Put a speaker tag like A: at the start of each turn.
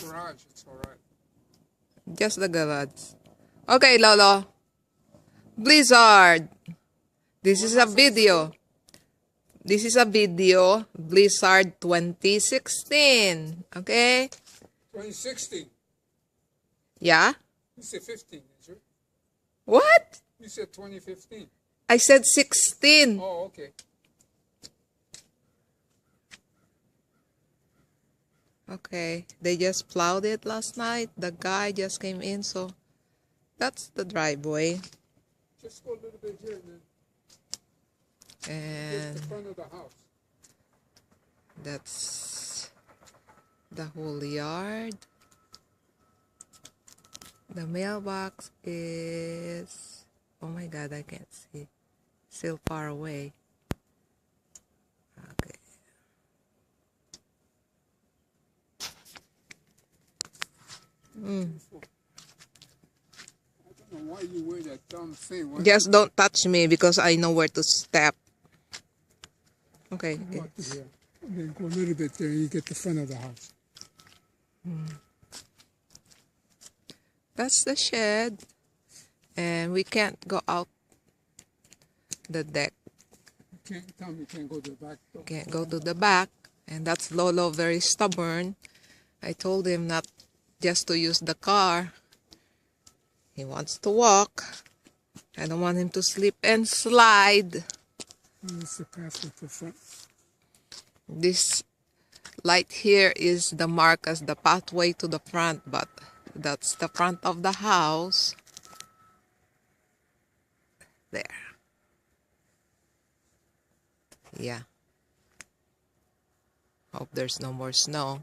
A: Garage, it's alright.
B: Just the garage. Okay, Lolo. Blizzard. This is a video. This is a video. Blizzard 2016. Okay?
A: 2016.
B: Yeah?
A: You said 15, did you?
B: What?
A: You said 2015.
B: I said 16.
A: Oh, okay.
B: Okay. They just plowed it last night. The guy just came in, so that's the driveway.
A: Just go a little bit here, man. Here's
B: And
A: the front of the house.
B: that's the whole yard. The mailbox is, oh my God, I can't see. Still far away. Okay.
A: I don't know why you wear that dumb thing. Why
B: Just don't touch me because I know where to step. Okay.
A: you go here? And then go a little bit there, you get the front of the house.
B: That's the shed. And we can't go out the deck.
A: Tell me you can't go to the back door.
B: Can't go to the back. And that's Lolo, very stubborn. I told him not just to use the car. He wants to walk. I don't want him to slip and slide.
A: It's the path at the front.
B: This light here is the mark as the pathway to the front, but that's the front of the house. There. Yeah. Hope there's no more snow.